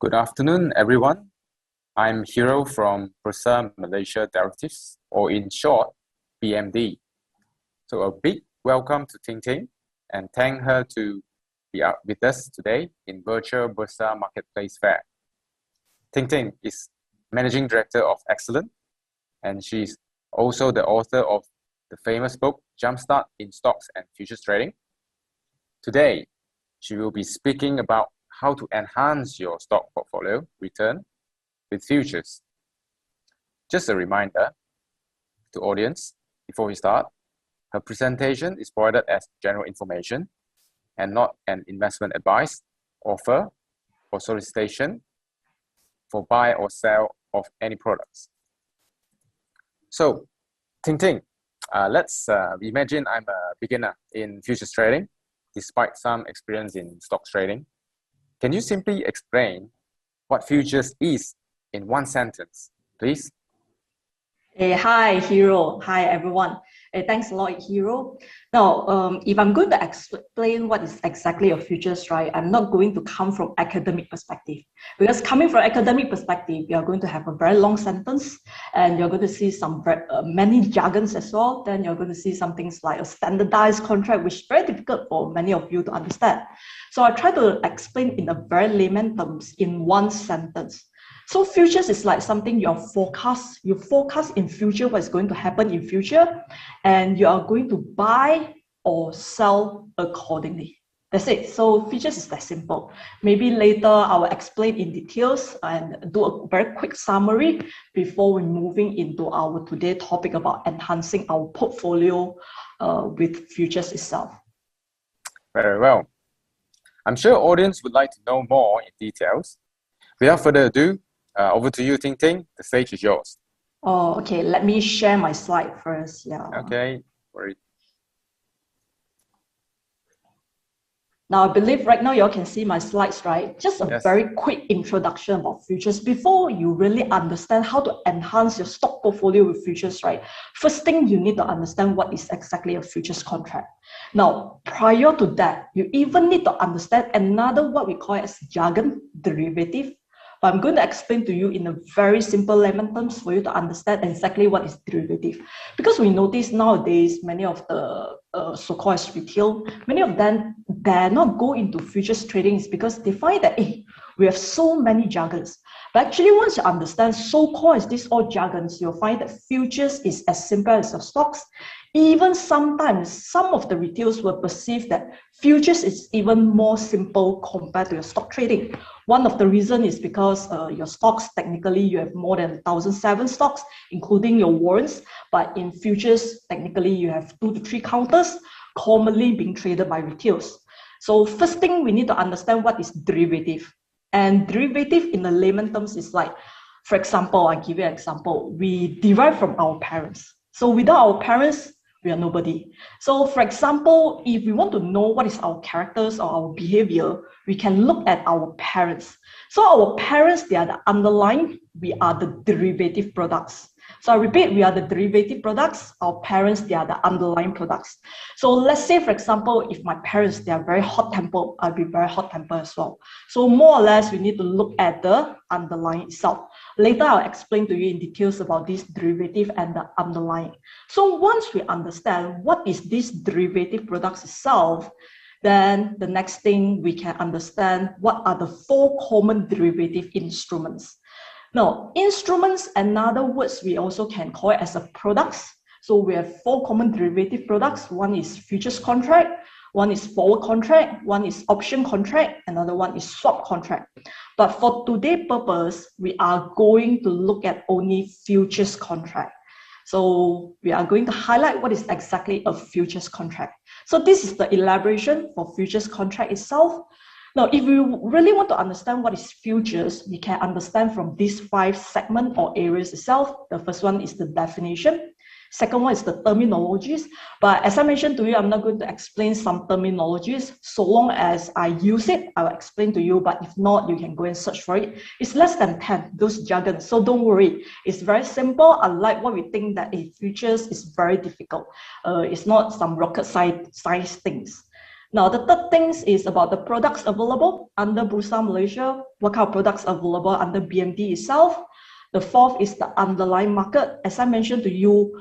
Good afternoon, everyone. I'm Hero from Bursa Malaysia Derivatives, or in short, BMD. So a big welcome to Ting Ting and thank her to be with us today in virtual Bursa Marketplace Fair. Ting Ting is Managing Director of Excellent, and she's also the author of the famous book, Jumpstart in Stocks and Futures Trading. Today, she will be speaking about how to enhance your stock portfolio return with futures. Just a reminder to audience before we start, her presentation is provided as general information and not an investment advice, offer, or solicitation for buy or sell of any products. So, Ting Ting, let's imagine I'm a beginner in futures trading, despite some experience in stocks trading. Can you simply explain what futures is in one sentence, please? Hi, Hero. Hi, everyone. Thanks a lot, Hero. Now, if I'm going to explain what is exactly a futures, right, I'm not going to come from academic perspective. Because coming from academic perspective, you're going to have a very long sentence and you're going to see some many jargons as well. Then you're going to see some things like a standardized contract, which is very difficult for many of you to understand. So I try to explain in a very layman terms in one sentence. So futures is like something you forecast in future what is going to happen in future, and you are going to buy or sell accordingly. That's it. So futures is that simple. Maybe later I will explain in details and do a very quick summary before we moving into our today topic about enhancing our portfolio with futures itself. Very well. I'm sure audience would like to know more in details. Without further ado, over to you, Ting Ting. The stage is yours. Oh, okay. Let me share my slide first. Yeah. Okay. Worry. Now, I believe right now you all can see my slides, right? Just a very quick introduction about futures before you really understand how to enhance your stock portfolio with futures, right? First thing, you need to understand what is exactly a futures contract. Now, prior to that, you even need to understand another what we call as jargon, derivative. But I'm going to explain to you in a very simple layman terms for you to understand exactly what is derivative. Because we notice nowadays, many of the so-called retail, many of them dare not go into futures trading is because they find that, hey, we have so many jargons. But actually, once you understand so-called as these all jargons, you'll find that futures is as simple as the stocks. Even sometimes, some of the retailers will perceive that futures is even more simple compared to your stock trading. One of the reasons is because your stocks, technically, you have more than 1,007 stocks, including your warrants. But in futures, technically, you have 2 to 3 counters commonly being traded by retailers. So first thing, we need to understand what is derivative. And derivative in the layman terms is like, for example, I give you an example. We derive from our parents. So without our parents, we are nobody. So for example, if we want to know what is our characters or our behavior, we can look at our parents. So our parents, they are the underlying, we are the derivative products. So I repeat, we are the derivative products. Our parents, they are the underlying products. So let's say, for example, if my parents, they are very hot-tempered, I'll be very hot-tempered as well. So more or less, we need to look at the underlying itself. Later, I'll explain to you in details about this derivative and the underlying. So once we understand what is this derivative products itself, then the next thing we can understand what are the 4 common derivative instruments. Now, instruments, another words we also can call it as a products. So we have 4 common derivative products. One is futures contract, one is forward contract, one is option contract, another one is swap contract. But for today's purpose, we are going to look at only futures contract. So we are going to highlight what is exactly a futures contract. So this is the elaboration for futures contract itself. Now, if you really want to understand what is futures, we can understand from these 5 segments or areas itself. The first one is the definition. Second one is the terminologies. But as I mentioned to you, I'm not going to explain some terminologies. So long as I use it, I will explain to you. But if not, you can go and search for it. It's less than 10, those jargons. So don't worry. It's very simple. Unlike what we think that futures is very difficult. It's not some rocket science things. Now, the third thing is about the products available under Bursa Malaysia, what kind of products available under BMD itself. The fourth is the underlying market. As I mentioned to you,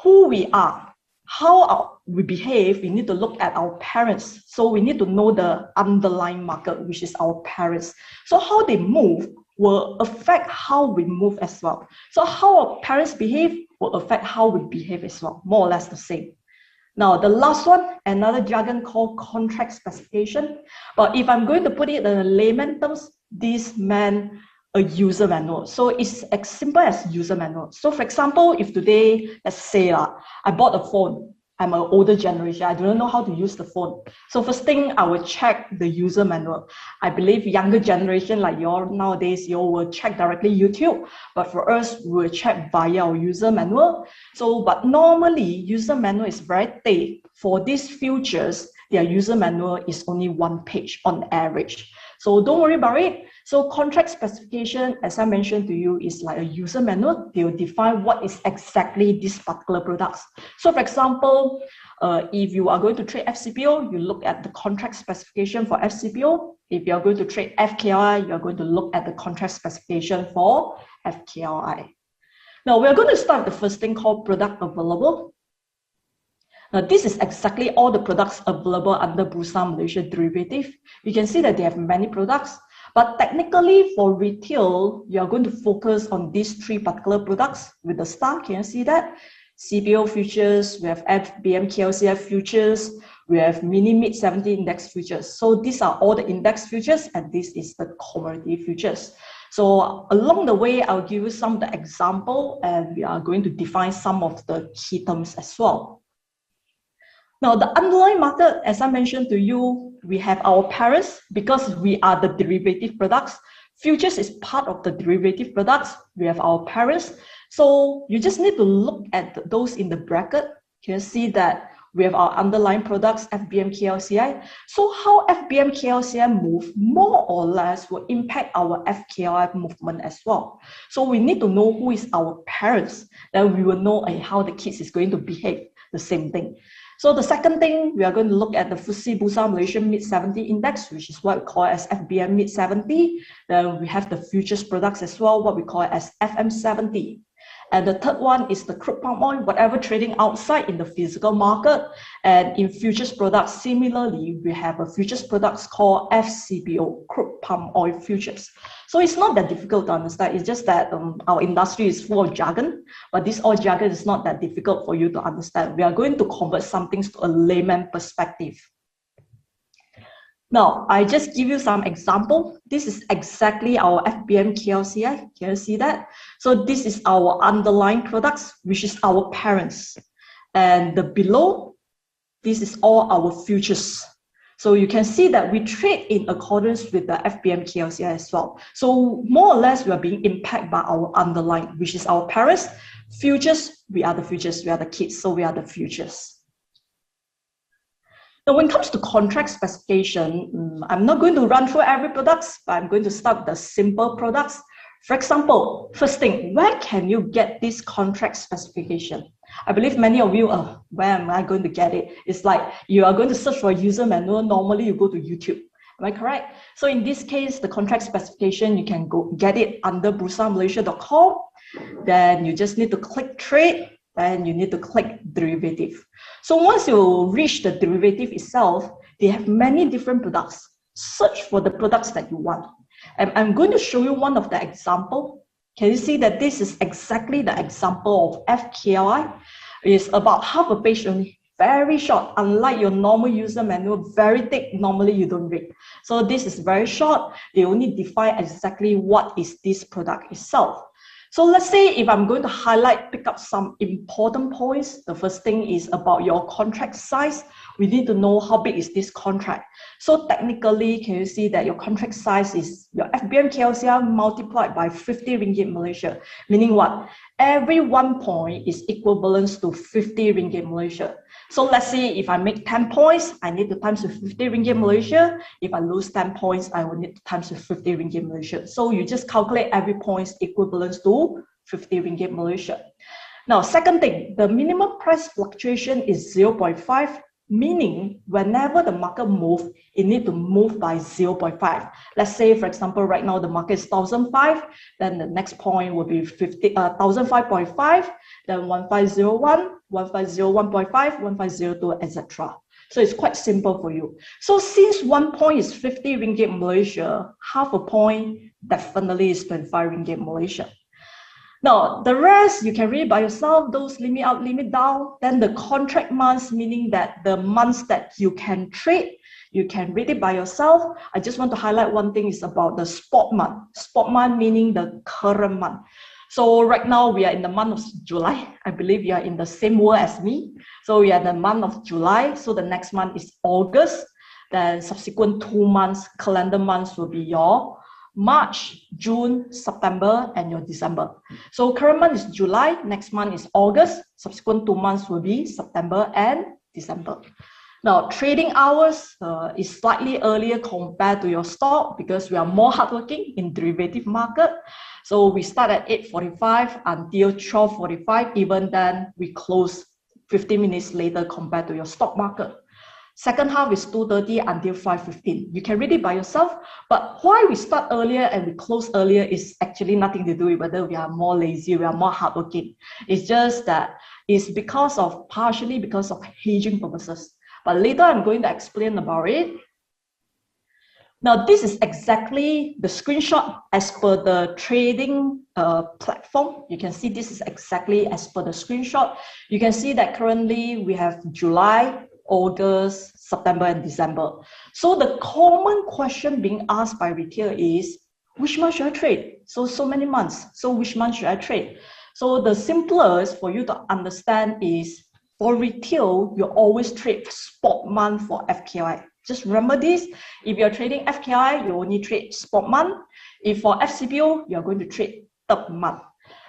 who we are, how we behave, we need to look at our parents. So we need to know the underlying market, which is our parents. So how they move will affect how we move as well. So how our parents behave will affect how we behave as well, more or less the same. Now, the last one, another jargon called contract specification. But if I'm going to put it in layman terms, this meant a user manual. So it's as simple as user manual. So for example, if today, let's say I bought a phone, I'm an older generation, I don't know how to use the phone. So first thing, I will check the user manual. I believe younger generation like you all nowadays, you all will check directly YouTube. But for us, we will check via our user manual. So, but normally, user manual is very thick. For these futures, their user manual is only 1 page on average. So don't worry about it. So contract specification, as I mentioned to you, is like a user manual. They will define what is exactly this particular products. So for example, if you are going to trade FCPO, you look at the contract specification for FCPO. If you are going to trade FKLI, you are going to look at the contract specification for FKLI. Now we're going to start with the first thing called product available. Now, this is exactly all the products available under Bursa Malaysia derivative. You can see that they have many products, but technically for retail, you are going to focus on these 3 particular products with the star. Can you see that? CPO futures, we have FBM KLCF futures, we have mini mid 70 index futures. So these are all the index futures, and this is the commodity futures. So along the way, I'll give you some of the example, and we are going to define some of the key terms as well. Now, the underlying market, as I mentioned to you, we have our parents because we are the derivative products. Futures is part of the derivative products. We have our parents. So you just need to look at those in the bracket. You can see that we have our underlying products, FBM KLCI. So how FBM KLCI move more or less will impact our FKLI movement as well. So we need to know who is our parents. Then we will know how the kids is going to behave, the same thing. So the second thing, we are going to look at the FTSE Bursa Malaysia Mid 70 Index, which is what we call as FBM Mid 70. Then we have the futures products as well, what we call as FM 70. And the third one is the crude palm oil, whatever trading outside in the physical market. And in futures products, similarly, we have a futures products called FCPO, crude palm oil futures. So it's not that difficult to understand. It's just that our industry is full of jargon, but this all jargon is not that difficult for you to understand. We are going to convert some things to a layman perspective. Now, I just give you some example. This is exactly our FBM KLCI. Can you see that? So this is our underlying products, which is our parents. And the below, this is all our futures. So you can see that we trade in accordance with the FBM KLCI as well. So more or less, we are being impacted by our underlying, which is our parents. Futures, we are the futures, we are the kids, so we are the futures. Now, when it comes to contract specification, I'm not going to run through every product, but I'm going to start with the simple products. For example, first thing, where can you get this contract specification? I believe many of you, where am I going to get it? It's like you are going to search for a user manual. Normally, you go to YouTube. Am I correct? So in this case, the contract specification, you can go get it under bursamalaysia.com. Then you just need to click trade. Then you need to click derivative. So once you reach the derivative itself, they have many different products. Search for the products that you want. And I'm going to show you one of the example. Can you see that this is exactly the example of FKLI? It's about half a page only, very short. Unlike your normal user manual, very thick, normally you don't read. So this is very short. They only define exactly what is this product itself. So let's say if I'm going to pick up some important points, the first thing is about your contract size. We need to know how big is this contract. So technically, can you see that your contract size is your FBM KLCR multiplied by 50 ringgit Malaysia, meaning what? Every 1 point is equivalent to 50 ringgit Malaysia. So let's say if I make 10 points, I need to times with 50 ringgit Malaysia. If I lose 10 points, I will need to times with 50 ringgit Malaysia. So you just calculate every point equivalent to 50 ringgit Malaysia. Now, second thing, the minimum price fluctuation is 0.5. meaning whenever the market moves, it needs to move by 0.5. Let's say, for example, right now the market is 1,005, then the next point will be 1,005.5, then 1501, 1501.5, 1502, etc. So it's quite simple for you. So since 1 point is 50 ringgit Malaysia, half a point definitely is 25 ringgit Malaysia. Now, the rest, you can read by yourself, those limit up, limit down. Then the contract months, meaning that the months that you can trade, you can read it by yourself. I just want to highlight one thing is about the spot month. Spot month meaning the current month. So right now we are in the month of July. I believe you are in the same world as me. So we are in the month of July. So the next month is August. Then subsequent 2 months, calendar months will be your March, June, September, and your December. So current month is July, next month is August, subsequent 2 months will be September and December. Now, trading hours is slightly earlier compared to your stock because we are more hardworking in derivative market. So we start at 8:45 until 12:45, even then we close 15 minutes later compared to your stock market. Second half is 2:30 until 5:15. You can read it by yourself, but why we start earlier and we close earlier is actually nothing to do with whether we are more lazy, we are more hardworking. It's just that it's because of, partially because of hedging purposes. But later I'm going to explain about it. Now, this is exactly the screenshot as per the trading platform. You can see this is exactly as per the screenshot. You can see that currently we have July, August, September, and December. So the common question being asked by retail is, which month should I trade? So many months. So which month should I trade? So the simplest for you to understand is, for retail, you always trade spot month for FKI. Just remember this. If you're trading FKI, you only trade spot month. If for FCPO, you're going to trade third month.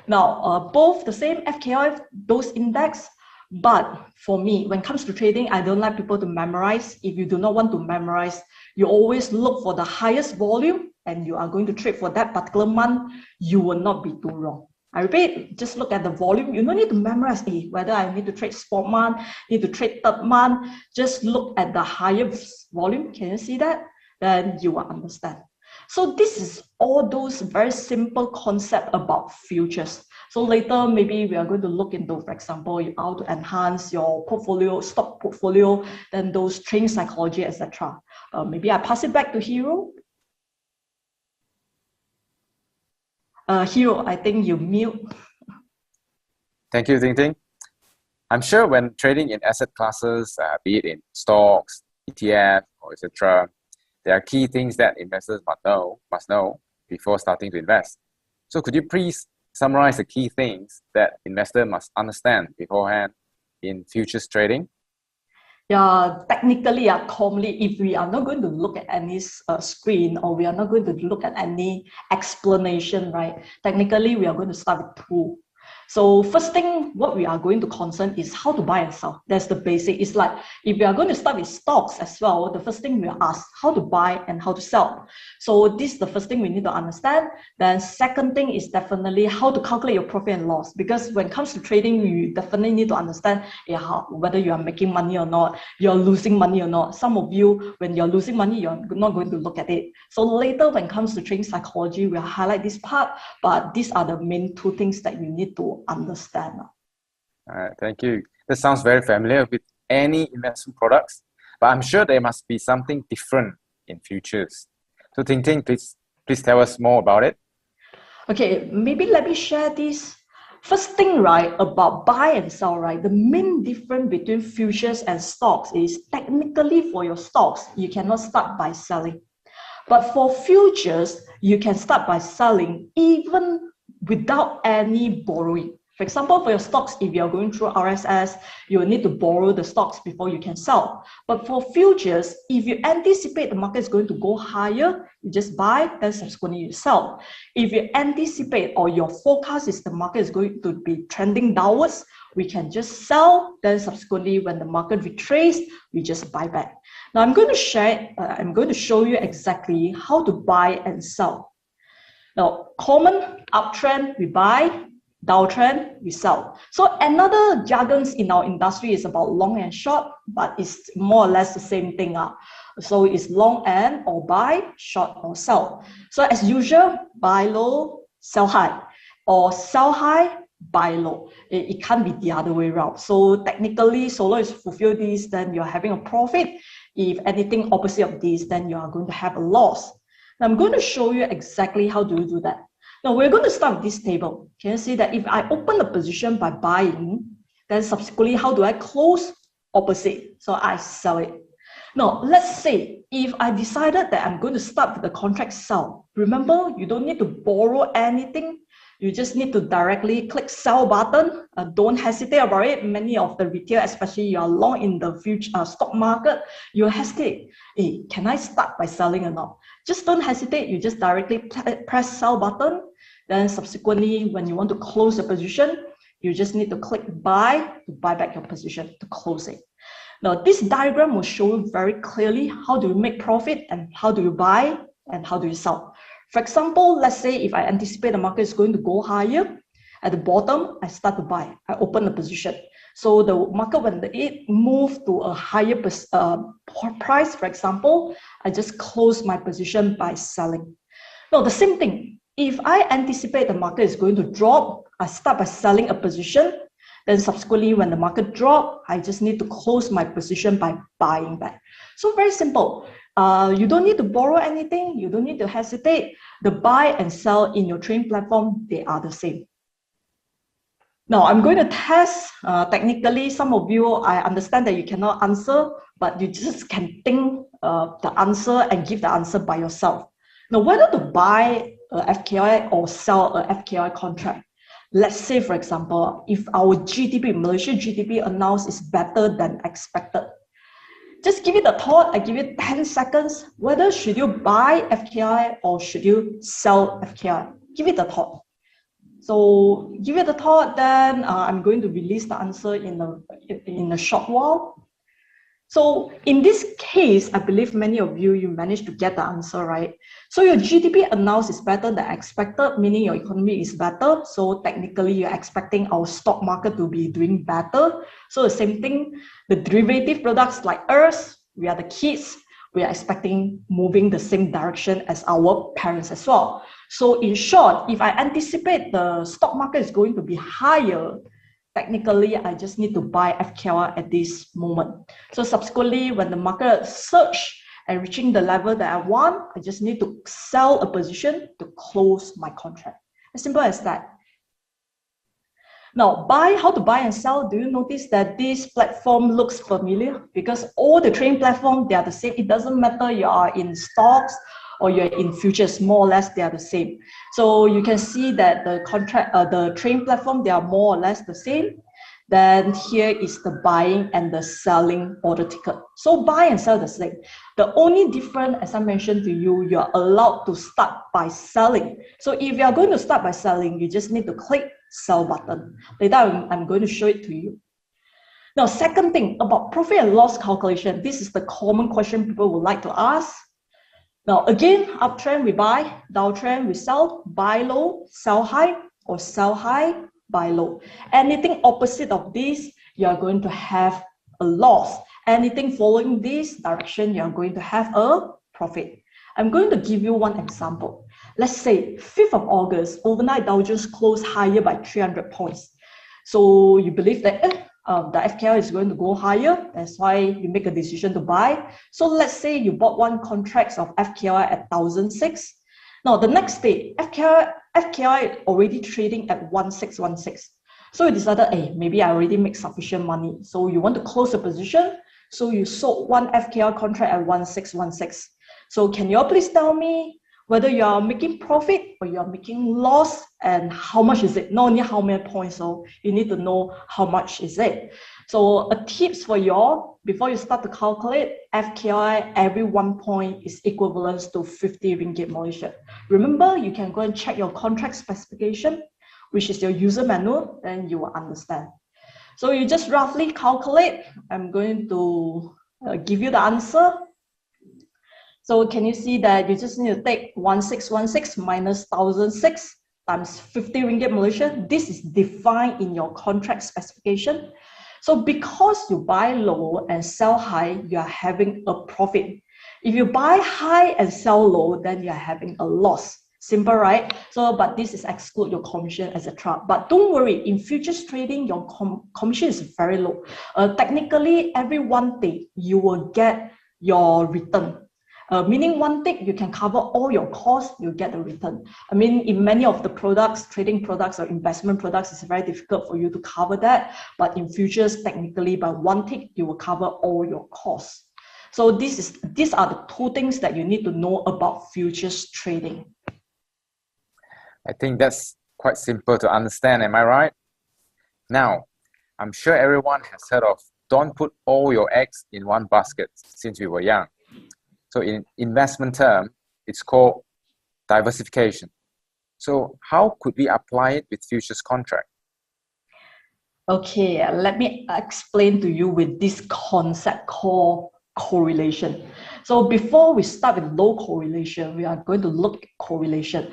Now, both the same FKI, those index. But for me, when it comes to trading, I don't like people to memorize. If you do not want to memorize, you always look for the highest volume and you are going to trade for that particular month, you will not be too wrong. I repeat, just look at the volume. You don't need to memorize whether I need to trade spot month, need to trade third month. Just look at the highest volume. Can you see that? Then you will understand. So this is all those very simple concepts about futures. So later, maybe we are going to look into, for example, how to enhance your portfolio, stock portfolio, then those trading psychology, etc. Maybe I pass it back to Hero. Hero, I think you mute. Thank you, Ting Ting. I'm sure when trading in asset classes, be it in stocks, ETF, or etc., there are key things that investors must know before starting to invest. So could you please summarize the key things that investors must understand beforehand in futures trading? Yeah, technically, commonly, if we are not going to look at any screen or we are not going to look at any explanation, right? Technically, we are going to start with two. So first thing, what we are going to concern is how to buy and sell. That's the basic. It's like, if we are going to start with stocks as well, the first thing we ask, how to buy and how to sell. So this is the first thing we need to understand. Then second thing is definitely how to calculate your profit and loss. Because when it comes to trading, you definitely need to understand whether you are making money or not, you're losing money or not. Some of you, when you're losing money, you're not going to look at it. So later, when it comes to trading psychology, we'll highlight this part, but these are the main two things that you need to understand. All right, thank you. That sounds very familiar with any investment products, but I'm sure there must be something different in futures. So Ting Ting, please tell us more about it. Okay, maybe let me share this. First thing, right, about buy and sell, right? The main difference between futures and stocks is technically for your stocks, you cannot start by selling. But for futures, you can start by selling even without any borrowing. For example, for your stocks, if you're going through RSS, you will need to borrow the stocks before you can sell. But for futures, if you anticipate the market is going to go higher, you just buy, then subsequently you sell. If you anticipate or your forecast is the market is going to be trending downwards, we can just sell, then subsequently when the market retraces, we just buy back. Now I'm going to show you exactly how to buy and sell. Now, common uptrend, we buy. downtrend, we sell. So another jargons in our industry is about long and short, but it's more or less the same thing. So it's long and or buy, short or sell. So as usual, buy low, sell high, or sell high, buy low. It can't be the other way around. So technically, so long as you fulfill this, then you're having a profit. If anything opposite of this, then you are going to have a loss. Now I'm going to show you exactly how do you do that. Now we're going to start with this table. Can you see that if I open the position by buying, then subsequently how do I close? Opposite. So I sell it. Now let's say if I decided that I'm going to start with the contract sell. Remember, you don't need to borrow anything. You just need to directly click sell button. Don't hesitate about it. Many of the retail, especially you are long in the future stock market, you hesitate. Hey, can I start by selling or not? Just don't hesitate. You just directly press sell button. Then subsequently, when you want to close the position, you just need to click buy to buy back your position to close it. Now, this diagram will show you very clearly how do you make profit and how do you buy and how do you sell. For example, let's say if I anticipate the market is going to go higher, at the bottom, I start to buy. I open the position. So the market, when it moves to a higher price, for example, I just close my position by selling. Now, the same thing. If I anticipate the market is going to drop, I start by selling a position. Then subsequently, when the market drops, I just need to close my position by buying back. So very simple. You don't need to borrow anything. You don't need to hesitate. The buy and sell in your trading platform, they are the same. Now, I'm going to test. Technically, some of you, I understand that you cannot answer, but you just can think the answer and give the answer by yourself. Now, whether to buy a FKI or sell a FKI contract. Let's say, for example, if our GDP, Malaysia GDP announced is better than expected. Just give it a thought. I give it 10 seconds. Whether should you buy FKI or should you sell FKI? Give it a thought. So give it a thought, then I'm going to release the answer in a short while. So in this case, I believe many of you managed to get the answer, right? So your GDP announced is better than expected, meaning your economy is better. So technically, you're expecting our stock market to be doing better. So the same thing, the derivative products like us, we are the kids, we are expecting moving the same direction as our parents as well. So in short, if I anticipate the stock market is going to be higher, technically, I just need to buy FKR at this moment. So subsequently, when the market surge and reaching the level that I want, I just need to sell a position to close my contract. As simple as that. Now, how to buy and sell, do you notice that this platform looks familiar? Because all the trading platforms, they are the same. It doesn't matter you are in stocks or you're in futures, more or less they are the same. So you can see that the trading platform, they are more or less the same. Then here is the buying and the selling order ticket. So buy and sell the same. The only difference, as I mentioned to you, you're allowed to start by selling. So if you are going to start by selling, you just need to click sell button. Later, I'm going to show it to you. Now, second thing about profit and loss calculation. This is the common question people would like to ask. Now, again, uptrend, we buy, downtrend, we sell, buy low, sell high, or sell high, buy low. Anything opposite of this, you are going to have a loss. Anything following this direction, you are going to have a profit. I'm going to give you one example. Let's say 5th of August, overnight Dow Jones closed higher by 300 points. So you believe that the FKR is going to go higher. That's why you make a decision to buy. So let's say you bought one contract of FKR at 1,006. Now the next day, FKR already trading at 1,616. So you decided, hey, maybe I already make sufficient money. So you want to close the position. So you sold one FKR contract at 1,616. So can you all please tell me whether you are making profit or you are making loss and how much is it? Not only how many points, so you need to know how much is it. So a tips for you all, before you start to calculate, FKI, every 1 point is equivalent to 50 ringgit Malaysia. Remember, you can go and check your contract specification, which is your user manual, then you will understand. So you just roughly calculate. I'm going to give you the answer. So can you see that you just need to take 1,616 minus 1,006. times 50 ringgit Malaysia. This is defined in your contract specification. So because you buy low and sell high, you are having a profit. If you buy high and sell low, then you are having a loss. Simple, right? So, but this is exclude your commission, etc. But don't worry, in futures trading, your commission is very low. Technically, every 1 tick, you will get your return. Meaning 1 tick, you can cover all your costs, you get a return. I mean, in many of the products, trading products or investment products, it's very difficult for you to cover that. But in futures, technically, by 1 tick, you will cover all your costs. So these are the 2 things that you need to know about futures trading. I think that's quite simple to understand, am I right? Now, I'm sure everyone has heard of don't put all your eggs in one basket since we were young. So in investment term, it's called diversification. So how could we apply it with futures contract? Okay, let me explain to you with this concept called correlation. So before we start with low correlation, we are going to look at correlation.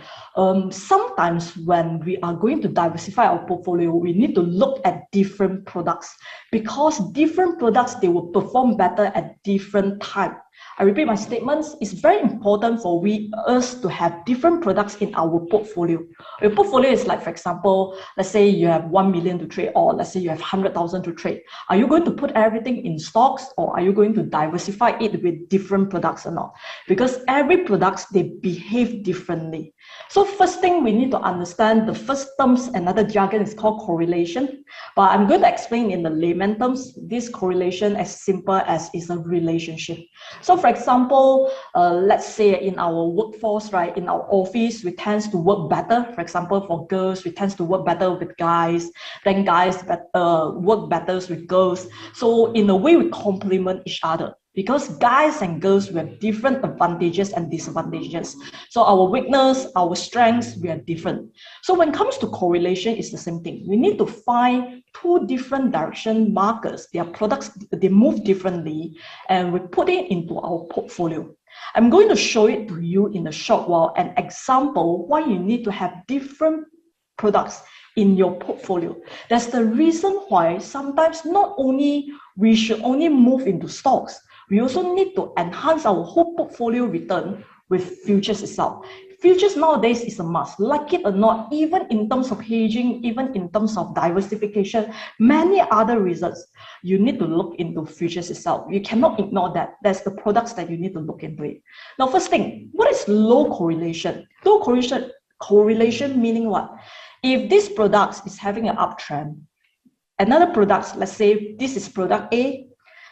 Sometimes when we are going to diversify our portfolio, we need to look at different products because different products, they will perform better at different time. I repeat my statements. It's very important for us to have different products in our portfolio. Your portfolio is like, for example, let's say you have 1 million to trade, or let's say you have 100,000 to trade. Are you going to put everything in stocks, or are you going to diversify it with different products or not? Because every product, they behave differently. So first thing we need to understand, the first terms, another jargon is called correlation. But I'm going to explain in the layman terms, this correlation as simple as is a relationship. So for example, let's say in our workforce, right, in our office, we tend to work better. For example, for girls, we tend to work better with guys. Then guys work better with girls. So in a way, we complement each other. Because guys and girls, we have different advantages and disadvantages. So our weakness, our strengths, we are different. So when it comes to correlation, it's the same thing. We need to find 2 different direction markers. Their products, they move differently, and we put it into our portfolio. I'm going to show it to you in a short while, an example why you need to have different products in your portfolio. That's the reason why sometimes not only we should only move into stocks, we also need to enhance our whole portfolio return with futures itself. Futures nowadays is a must, like it or not, even in terms of hedging, even in terms of diversification, many other reasons, you need to look into futures itself. You cannot ignore that. That's the products that you need to look into it. Now, first thing, what is low correlation? Low correlation meaning what? If this product is having an uptrend, another product, let's say this is product A,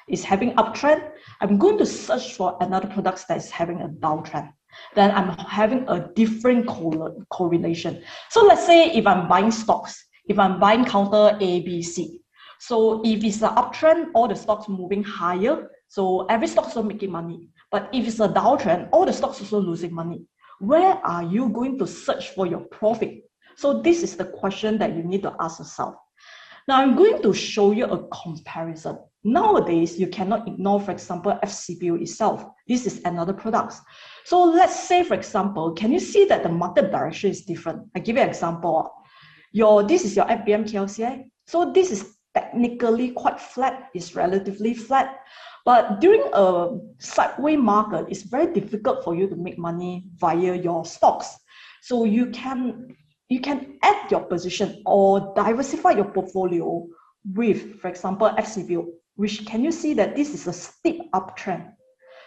is having uptrend, I'm going to search for another product that is having a downtrend. Then I'm having a different correlation. So let's say if I'm buying stocks, if I'm buying counter A, B, C. So if it's an uptrend, all the stocks moving higher, so every stock is also making money. But if it's a downtrend, all the stocks also losing money. Where are you going to search for your profit? So this is the question that you need to ask yourself. Now I'm going to show you a comparison. Nowadays, you cannot ignore, for example, FCPO itself. This is another product. So let's say, for example, can you see that the market direction is different? I give you an example. This is your FBM KLCI. So this is technically quite flat. It's relatively flat. But during a sideways market, it's very difficult for you to make money via your stocks. So you can add your position or diversify your portfolio with, for example, FCPO, which can you see that this is a steep uptrend.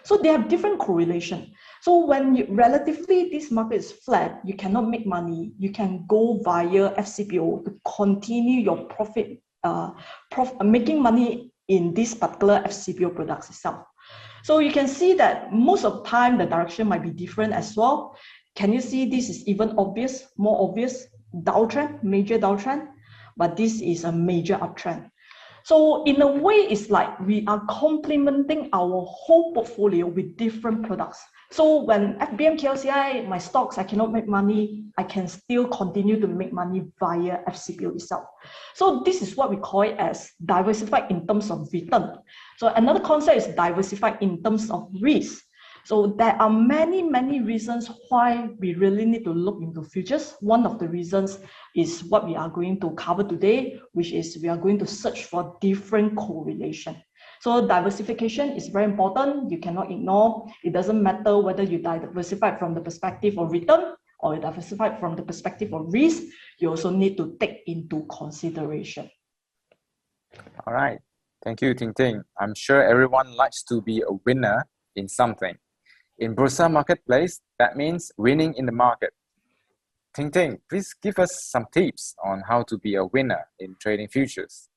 So they have different correlation. So when relatively this market is flat, you cannot make money. You can go via FCPO to continue your profit, making money in this particular FCPO products itself. So you can see that most of the time the direction might be different as well. Can you see this is even obvious, more obvious, downtrend, major downtrend, but this is a major uptrend. So in a way, it's like we are complementing our whole portfolio with different products. So when FBM KLCI, my stocks, I cannot make money, I can still continue to make money via FCPO itself. So this is what we call it as diversified in terms of return. So another concept is diversified in terms of risk. So there are many reasons why we really need to look into futures. One of the reasons is what we are going to cover today, which is we are going to search for different correlation. So diversification is very important. You cannot ignore. It doesn't matter whether you diversify from the perspective of return or you diversify from the perspective of risk. You also need to take into consideration. All right. Thank you, Ting Ting. I'm sure everyone likes to be a winner in something. In Bursa marketplace, that means winning in the market. Ting Ting, please give us some tips on how to be a winner in trading futures.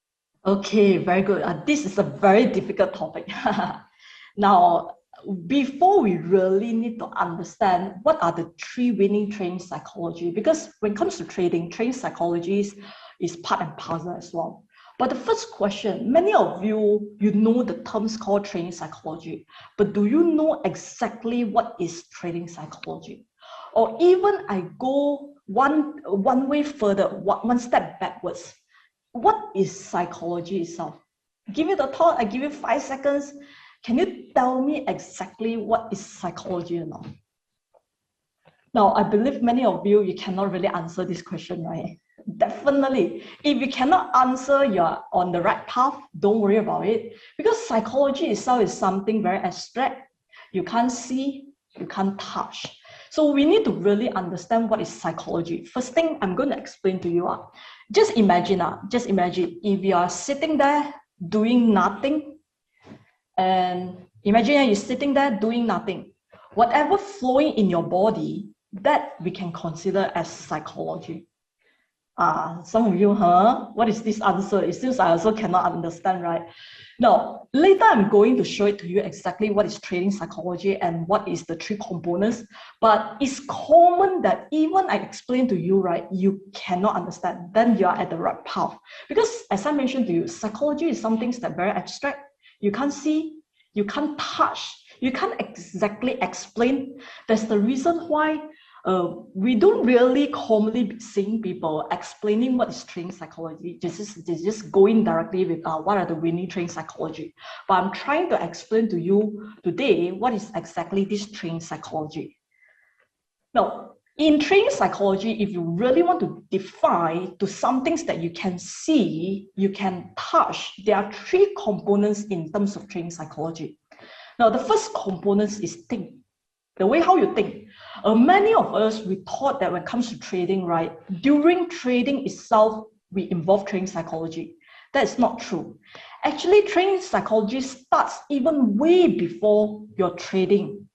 Okay, very good. This is a very difficult topic. Now, before we really need to understand what are the three winning trading psychology, because when it comes to trading psychology is part and parcel as well. But the first question, many of you know the terms called trading psychology, but do you know exactly what is trading psychology? Or even I go one way further, one step backwards. What is psychology itself? Give it a thought, I give you 5 seconds. Can you tell me exactly what is psychology or not? Now, I believe many of you cannot really answer this question, right? Definitely. If you cannot answer, you're on the right path, don't worry about it. Because psychology itself is something very abstract. You can't see, you can't touch. So we need to really understand what is psychology. First thing I'm going to explain to you. Just imagine if you are sitting there doing nothing, and imagine you're sitting there doing nothing. Whatever flowing in your body, that we can consider as psychology. Some of you, what is this answer? It seems I also cannot understand, right? Now, later I'm going to show it to you exactly what is trading psychology and what is the three components. But it's common that even I explain to you, right, you cannot understand. Then you are at the right path. Because as I mentioned to you, psychology is something that's very abstract. You can't see, you can't touch, you can't exactly explain. That's the reason why we don't really commonly seeing people explaining what is trading psychology. Just going directly with what are the winning trading psychology. But I'm trying to explain to you today what is exactly this trading psychology. Now, in trading psychology, if you really want to define to some things that you can see, you can touch, there are three components in terms of trading psychology. Now, the first component is think. The way how you think. Many of us, we thought that when it comes to trading, right, during trading itself, we involve trading psychology. That is not true. Actually, trading psychology starts even way before your trading.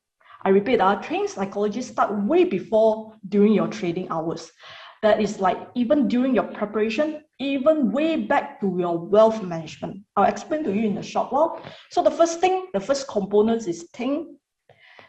I repeat, trading psychology starts way before during your trading hours. That is like even during your preparation, even way back to your wealth management. I'll explain to you in a short while. So the first component is think.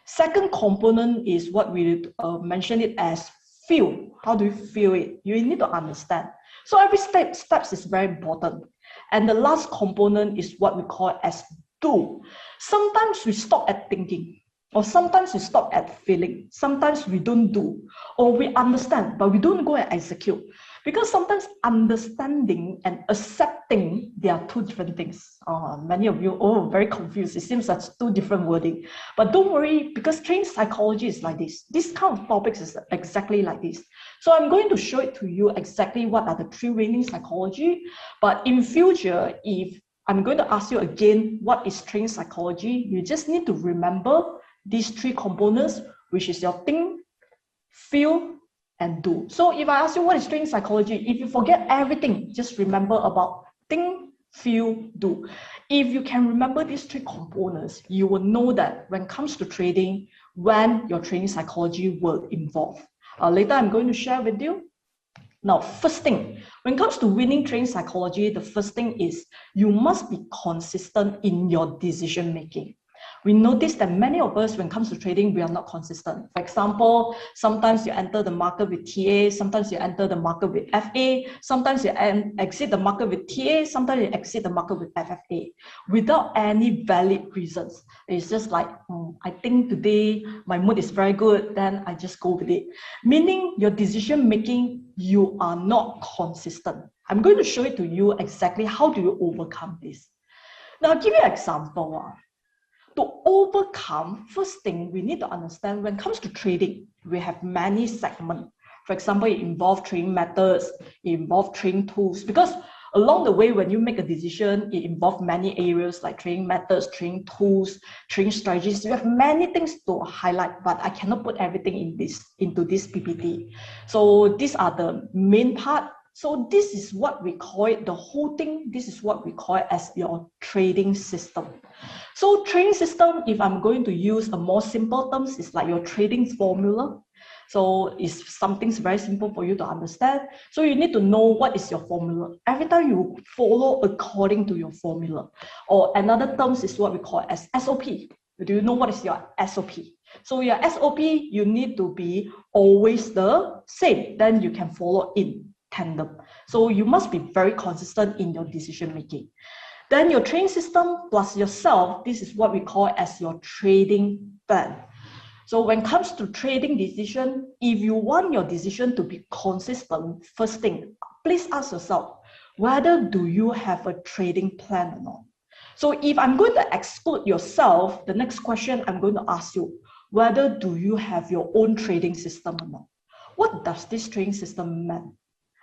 Second component is what we mention it as feel. How do you feel it? You need to understand. So every steps is very important. And the last component is what we call as do. Sometimes we stop at thinking, or sometimes we stop at feeling. Sometimes we don't do, or we understand, but we don't go and execute. Because sometimes understanding and accepting, they are two different things. Many of you, very confused. It seems that's two different wording. But don't worry, because trading psychology is like this. This kind of topics is exactly like this. So I'm going to show it to you exactly what are the three winning psychology. But in future, if I'm going to ask you again, what is trading psychology? You just need to remember these three components, which is your think, feel, and do. So if I ask you what is trading psychology, if you forget everything, just remember about think, feel, do. If you can remember these three components, you will know that when it comes to trading, when your trading psychology will involve. Later, I'm going to share with you. Now, first thing, when it comes to winning trading psychology, the first thing is you must be consistent in your decision making. We notice that many of us, when it comes to trading, we are not consistent. For example, sometimes you enter the market with TA, sometimes you enter the market with FA, sometimes you exit the market with TA, sometimes you exit the market with FFA, without any valid reasons. It's just like, I think today my mood is very good, then I just go with it. Meaning your decision making, you are not consistent. I'm going to show it to you exactly how do you overcome this. Now, I'll give you an example. To overcome, first thing we need to understand when it comes to trading, we have many segments. For example, it involves trading methods, it involves trading tools, because along the way, when you make a decision, it involves many areas like trading methods, trading tools, trading strategies. You have many things to highlight, but I cannot put everything into this PPT. So these are the main part. So this is what we call it, the whole thing, this is what we call it as your trading system. So trading system, if I'm going to use a more simple terms, it's like your trading formula. So it's something very simple for you to understand. So you need to know what is your formula. Every time you follow according to your formula. Or another terms is what we call as SOP. Do you know what is your SOP? So your SOP, you need to be always the same. Then you can follow in tandem. So you must be very consistent in your decision making. Then your trading system plus yourself, this is what we call as your trading plan. So when it comes to trading decision, if you want your decision to be consistent, first thing, please ask yourself, whether do you have a trading plan or not? So if I'm going to exclude yourself, the next question I'm going to ask you, whether do you have your own trading system or not? What does this trading system mean?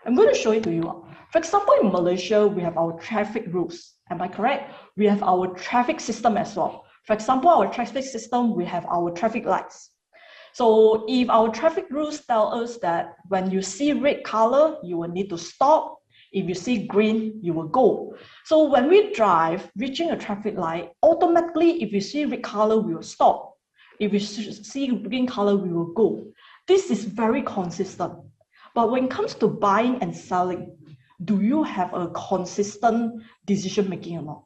I'm going to show it to you. For example, in Malaysia, we have our traffic rules. Am I correct? We have our traffic system as well. For example, our traffic system, we have our traffic lights. So if our traffic rules tell us that when you see red color, you will need to stop. If you see green, you will go. So when we drive, reaching a traffic light, automatically, if you see red color, we will stop. If you see green color, we will go. This is very consistent. But when it comes to buying and selling, do you have a consistent decision making or not?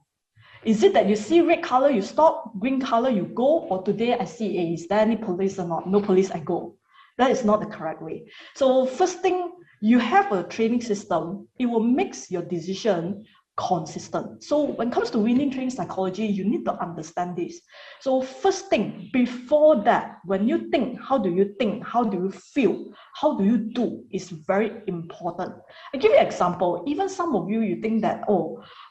Is it that you see red color, you stop, green color, you go, or today I see, hey, is there any police or not? No police, I go. That is not the correct way. So first thing, you have a trading system, it will make your decision consistent. So when it comes to winning trading psychology, you need to understand this. So first thing, before that, when you think, how do you feel, how do you do, is very important. I give you an example. Even some of you, you think that,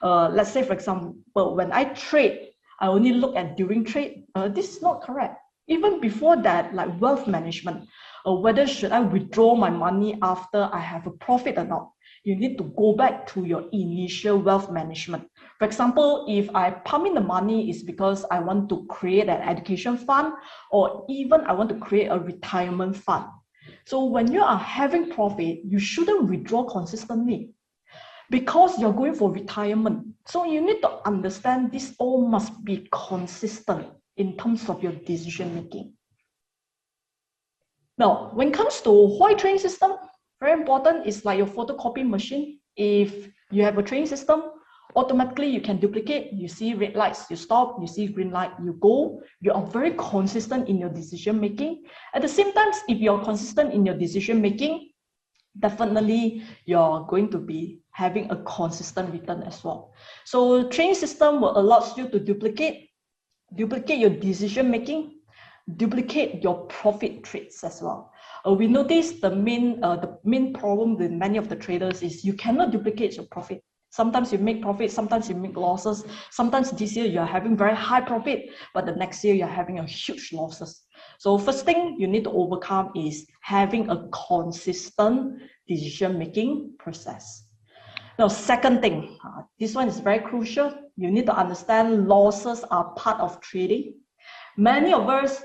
let's say for example, when I trade, I only look at during trade. This is not correct. Even before that, like wealth management, whether should I withdraw my money after I have a profit or not, you need to go back to your initial wealth management. For example, if I pump in the money, is because I want to create an education fund, or even I want to create a retirement fund. So when you are having profit, you shouldn't withdraw consistently because you're going for retirement. So you need to understand this all must be consistent in terms of your decision making. Now, when it comes to why trading system, very important, is like your photocopy machine. If you have a trading system, automatically you can duplicate. You see red lights, you stop. You see green light, you go. You are very consistent in your decision making. At the same time, if you're consistent in your decision making, definitely you're going to be having a consistent return as well. So trading system will allow you to duplicate your decision making, duplicate your profit trades as well. We notice the main problem with many of the traders is you cannot duplicate your profit. Sometimes you make profit, sometimes you make losses. Sometimes this year you're having very high profit, but the next year you're having a huge losses. So first thing you need to overcome is having a consistent decision-making process. Now, second thing, this one is very crucial. You need to understand losses are part of trading. Many of us,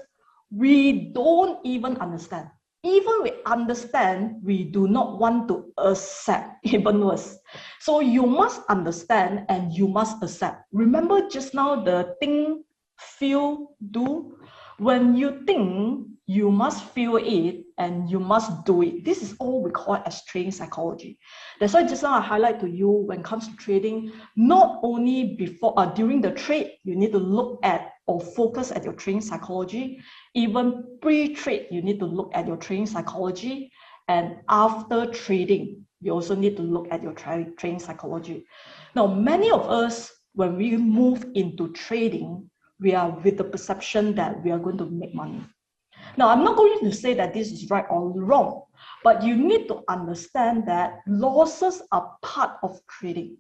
we don't even understand. Even we understand, we do not want to accept, even worse. So you must understand and you must accept. Remember just now the think, feel, do. When you think, you must feel it and you must do it. This is all we call as trading psychology. That's why just now I highlight to you when it comes to trading, not only during the trade, you need to look at or focus at your trading psychology. Even pre-trade, you need to look at your trading psychology. And after trading, you also need to look at your trading psychology. Now, many of us, when we move into trading, we are with the perception that we are going to make money. Now, I'm not going to say that this is right or wrong, but you need to understand that losses are part of trading.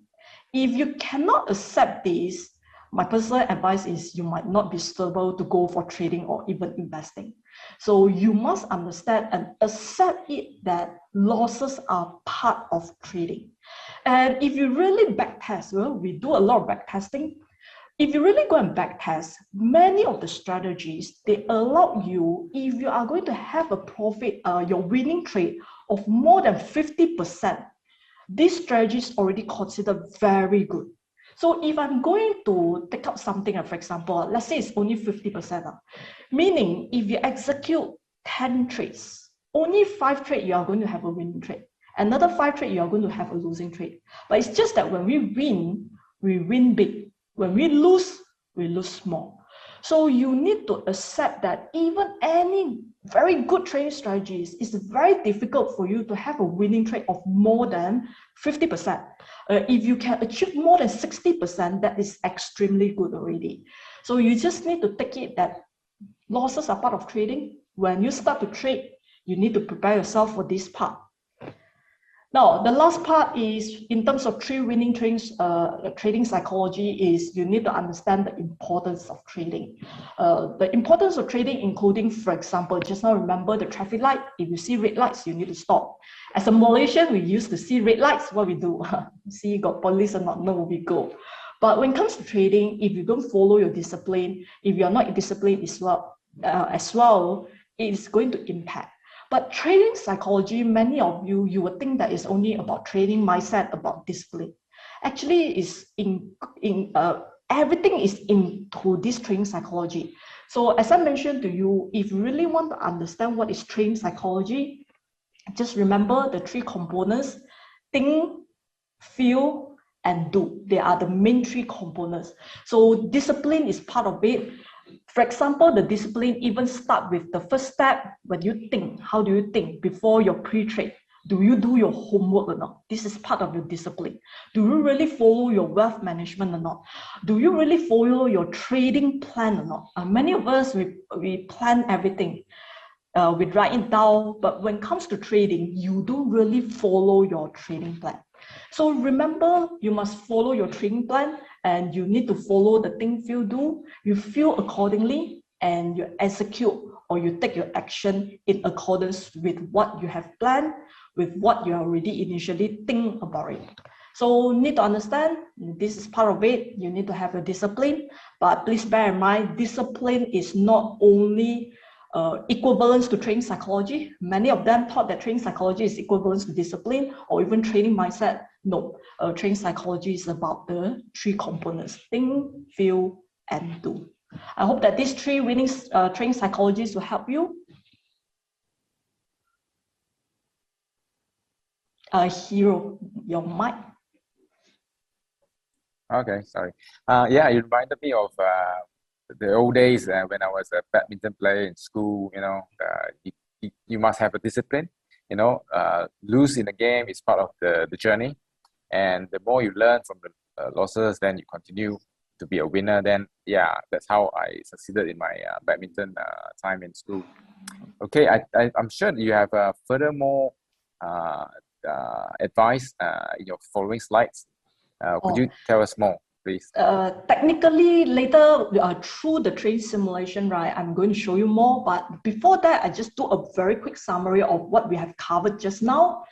If you cannot accept this, my personal advice is you might not be suitable to go for trading or even investing. So you must understand and accept it that losses are part of trading. And if you really backtest, well, we do a lot of backtesting. If you really go and backtest, many of the strategies, they allow you, if you are going to have a profit, your winning trade of more than 50%, these strategies already considered very good. So if I'm going to take up something, for example, let's say it's only 50%, meaning if you execute 10 trades, only 5 trades you are going to have a winning trade. Another 5 trades you are going to have a losing trade. But it's just that when we win big. When we lose small. So you need to accept that even any very good trading strategies, it's very difficult for you to have a winning trade of more than 50%. If you can achieve more than 60%, that is extremely good already. So you just need to take it that losses are part of trading. When you start to trade, you need to prepare yourself for this part. Now, the last part is in terms of winning trades, trading psychology is you need to understand the importance of trading. The importance of trading, including, for example, just now remember the traffic light. If you see red lights, you need to stop. As a Malaysian, we used to see red lights. What we do? See, got police or not? No, we go. But when it comes to trading, if you don't follow your discipline, if you're not disciplined as well, it is going to impact. But trading psychology, many of you would think that it's only about trading mindset, about discipline. Actually, is everything is into this trading psychology. So as I mentioned to you, if you really want to understand what is trading psychology, just remember the 3 components: think, feel, and do. They are the main 3 components. So discipline is part of it. For example, the discipline even start with the first step. When you think, how do you think before your pre-trade? Do you do your homework or not? This is part of your discipline. Do you really follow your wealth management or not? Do you really follow your trading plan or not? Many of us, we plan everything. We write it down, but when it comes to trading, you don't really follow your trading plan. So remember, you must follow your trading plan, and you need to follow the thing, feel, do. You feel accordingly, and you execute or you take your action in accordance with what you have planned, with what you already initially think about it. So need to understand, this is part of it. You need to have a discipline, but please bear in mind, discipline is not only equivalence to trading psychology. Many of them thought that trading psychology is equivalent to discipline or even trading mindset. No, trading psychology is about the 3 components: think, feel, and do. I hope that these 3 winning trading psychologies will help you. Hero, your mic. Okay, sorry. Yeah, it reminded me of the old days when I was a badminton player in school. You know, you must have a discipline. You know, lose in the game is part of the journey, and the more you learn from the losses, then you continue to be a winner. Then yeah, that's how I succeeded in my badminton time in school. Okay, I'm sure you have furthermore advice in your following slides. Could you tell us more, please? Technically, later through the trading simulation, right, I'm going to show you more. But before that, I just do a very quick summary of what we have covered just now.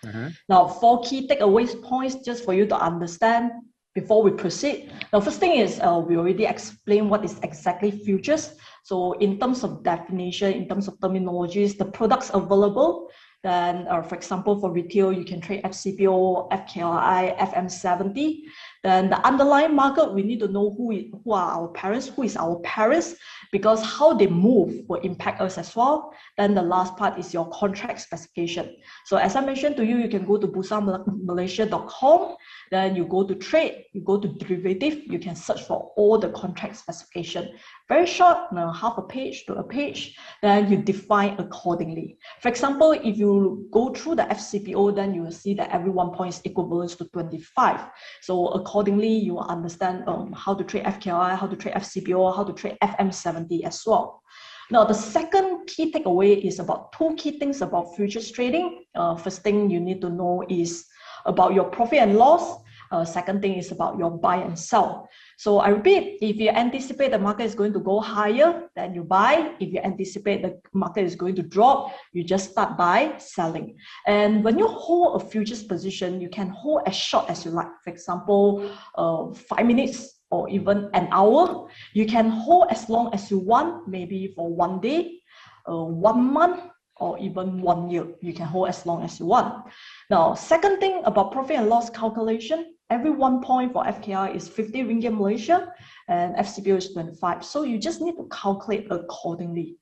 Now, 4 key takeaways points just for you to understand before we proceed. Now, first thing is we already explained what is exactly futures. So in terms of definition, in terms of terminologies, the products available. Then, for example, for retail, you can trade FCPO, FKLI, FM70. Then the underlying market, we need to know who are our parents, who is our parents, because how they move will impact us as well. Then the last part is your contract specification. So as I mentioned to you, you can go to bursa.malaysia.com, then you go to trade, you go to derivative, you can search for all the contract specification. Very short, half a page to a page, then you define accordingly. For example, if you go through the FCPO, then you will see that every 1 point is equivalent to 25. So accordingly, you will understand how to trade FKI, how to trade FCPO, how to trade FM70 as well. Now, the second key takeaway is about 2 key things about futures trading. First thing you need to know is about your profit and loss. Second thing is about your buy and sell. So I repeat, if you anticipate the market is going to go higher, then you buy. If you anticipate the market is going to drop, you just start by selling. And when you hold a futures position, you can hold as short as you like. For example, 5 minutes or even an hour. You can hold as long as you want, maybe for 1 day, 1 month, or even 1 year. You can hold as long as you want. Now, second thing about profit and loss calculation, every 1 point for FKR is 50 ringgit Malaysia and FCPO is 25. So you just need to calculate accordingly.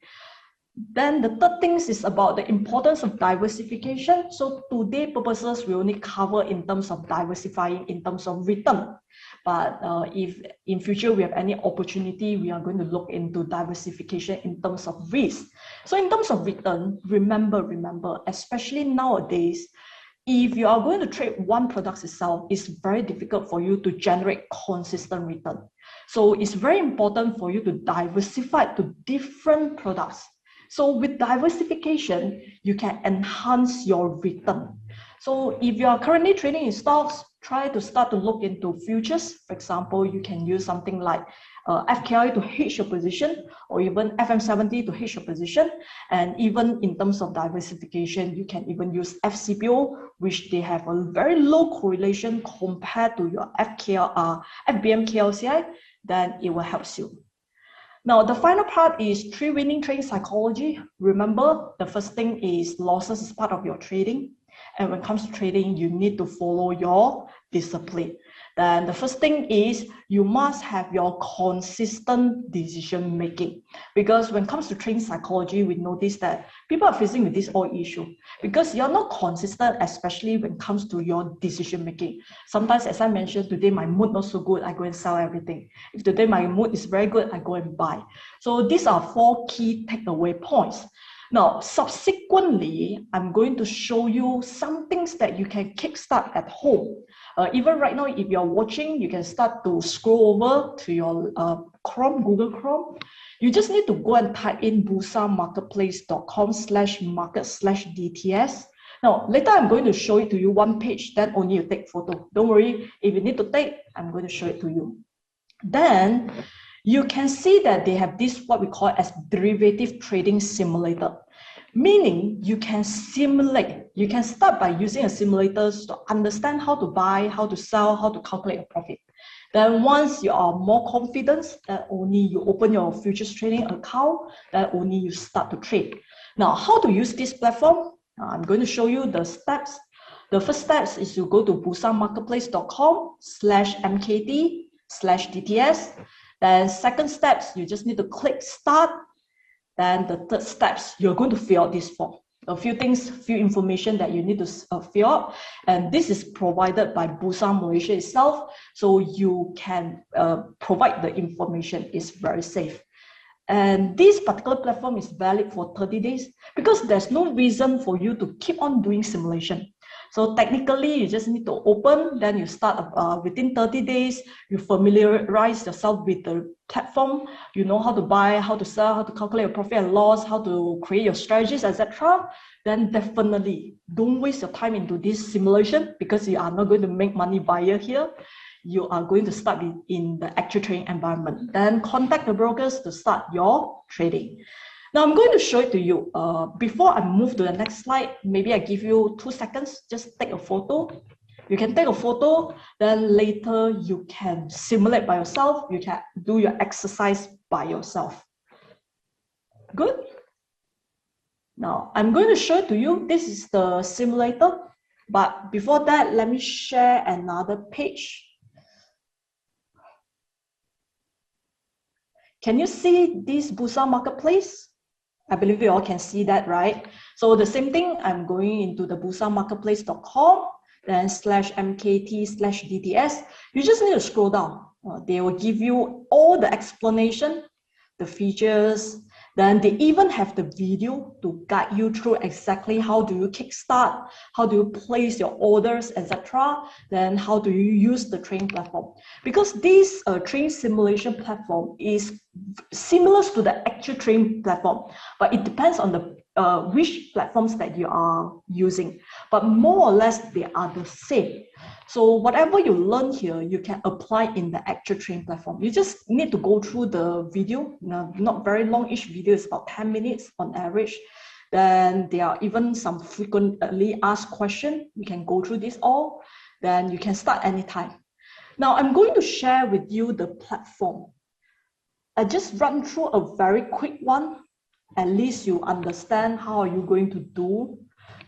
Then the third thing is about the importance of diversification. So today purposes, we only cover in terms of diversifying in terms of return. But if in future we have any opportunity, we are going to look into diversification in terms of risk. So in terms of return, remember, especially nowadays, if you are going to trade one product itself, it's very difficult for you to generate consistent return. So it's very important for you to diversify to different products. So with diversification, you can enhance your return. So if you are currently trading in stocks, try to start to look into futures. For example, you can use something like FKI to hedge your position, or even FM70 to hedge your position. And even in terms of diversification, you can even use FCPO, which they have a very low correlation compared to your FBM KLCI, then it will help you. Now, the final part is winning trading psychology. Remember, the first thing is losses is part of your trading. And when it comes to trading, you need to follow your discipline. Then the first thing is you must have your consistent decision making. Because when it comes to trading psychology, we notice that people are facing with this whole issue. Because you're not consistent, especially when it comes to your decision making. Sometimes, as I mentioned, today my mood not so good, I go and sell everything. If today my mood is very good, I go and buy. So these are 4 key takeaway points. Now, subsequently, I'm going to show you some things that you can kickstart at home. Even right now, if you're watching, you can start to scroll over to your Google Chrome. You just need to go and type in bursamarketplace.com/market/DTS. Now, later I'm going to show it to you one page, then only you take photo. Don't worry, if you need to take, I'm going to show it to you. Then, you can see that they have this, what we call as derivative trading simulator. Meaning you can simulate, you can start by using a simulator to understand how to buy, how to sell, how to calculate a profit. Then once you are more confident, that only you open your futures trading account, that only you start to trade. Now, how to use this platform? I'm going to show you the steps. The first steps is you go to bursamarketplace.com/mkt/DTS. Then second steps, you just need to click start. Then the third steps, you're going to fill out this form. A few things, few information that you need to fill out. And this is provided by Bursa Malaysia itself. So you can provide the information. It's very safe. And this particular platform is valid for 30 days because there's no reason for you to keep on doing simulation. So technically, you just need to open, then you start within 30 days, you familiarize yourself with the platform, you know how to buy, how to sell, how to calculate your profit and loss, how to create your strategies, etc. Then definitely don't waste your time into this simulation because you are not going to make money buyer here. You are going to start in the actual trading environment. Then contact the brokers to start your trading. Now I'm going to show it to you. Before I move to the next slide, maybe I give you 2 seconds, just take a photo. You can take a photo, then later you can simulate by yourself. You can do your exercise by yourself. Good? Now I'm going to show it to you. This is the simulator. But before that, let me share another page. Can you see this Bursa Marketplace? I believe you all can see that, right? So the same thing, I'm going into the bursamarketplace.com, then /mkt/DTS. You just need to scroll down. They will give you all the explanation, the features, then they even have the video to guide you through exactly how do you kickstart, how do you place your orders, etc. Then how do you use the trading platform. Because this trading simulation platform is similar to the actual trading platform, but it depends on the which platforms that you are using, but more or less they are the same. So whatever you learn here, you can apply in the actual trading platform. You just need to go through the video, not very long. Each video is about 10 minutes on average. Then there are even some frequently asked questions. You can go through this all. Then you can start anytime. Now I'm going to share with you the platform. I just run through a very quick one. At least you understand how are you going to do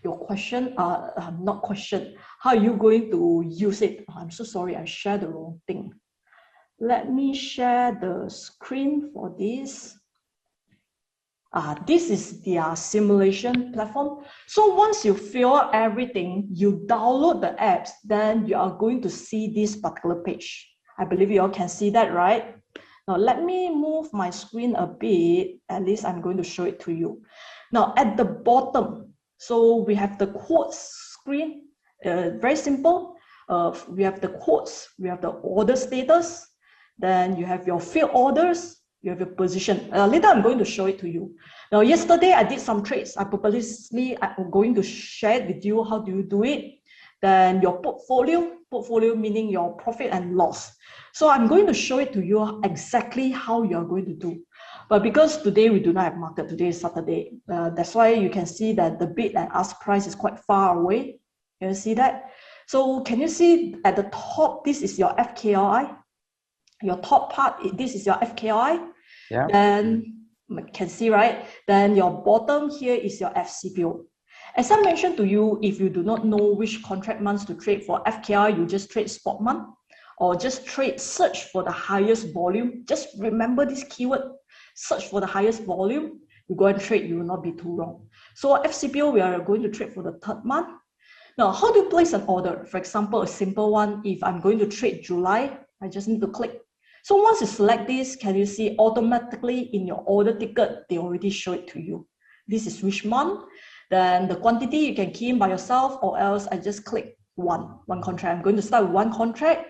your question, not question, how are you going to use it? I'm so sorry, I shared the wrong thing. Let me share the screen for this. This is their simulation platform. So once you fill everything, you download the apps, then you are going to see this particular page. I believe you all can see that, right? Now, let me move my screen a bit. At least I'm going to show it to you. Now, at the bottom, so we have the quotes screen. Very simple. We have the quotes. We have the order status. Then you have your field orders. You have your position. Later, I'm going to show it to you. Now, yesterday, I did some trades. I'm going to share it with you. How do you do it? Then your portfolio meaning your profit and loss. So I'm going to show it to you exactly how you're going to do. But because today we do not have market, today is Saturday, that's why you can see that the bid and ask price is quite far away. Can you see that? So can you see at the top, this is your FKI. Your top part, this is your FKI. Yeah. Then you can see, right? Then your bottom here is your FCPO. As I mentioned to you, if you do not know which contract months to trade for FKI, you just trade spot month or just search for the highest volume. Just remember this keyword, search for the highest volume. You go and trade, you will not be too wrong. So FCPO, we are going to trade for the third month. Now, how do you place an order? For example, a simple one, if I'm going to trade July, I just need to click. So once you select this, can you see automatically in your order ticket, they already show it to you. This is which month. Then the quantity you can key in by yourself, or else I just click one contract. I'm going to start with one contract.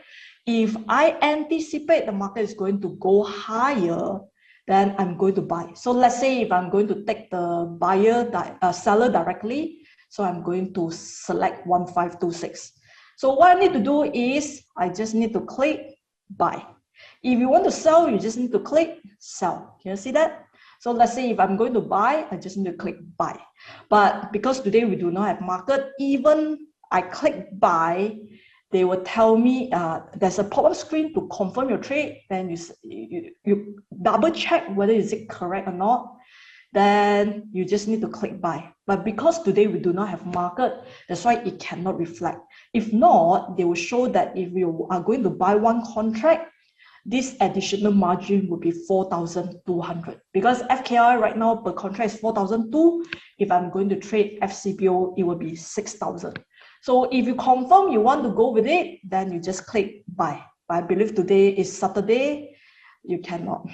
If I anticipate the market is going to go higher, then I'm going to buy. So let's say if I'm going to take the seller directly, so I'm going to select 1526. So what I need to do is I just need to click buy. If you want to sell, you just need to click sell. Can you see that? So let's say if I'm going to buy, I just need to click buy. But because today we do not have market, even I click buy, they will tell me there's a pop-up screen to confirm your trade. Then you double check whether is it correct or not. Then you just need to click buy. But because today we do not have market, that's why it cannot reflect. If not, they will show that if you are going to buy one contract, this additional margin will be 4,200 because FKI right now per contract is 4,200. If I'm going to trade FCPO, it will be 6,000. So if you confirm you want to go with it, then you just click buy. But I believe today is Saturday, you cannot.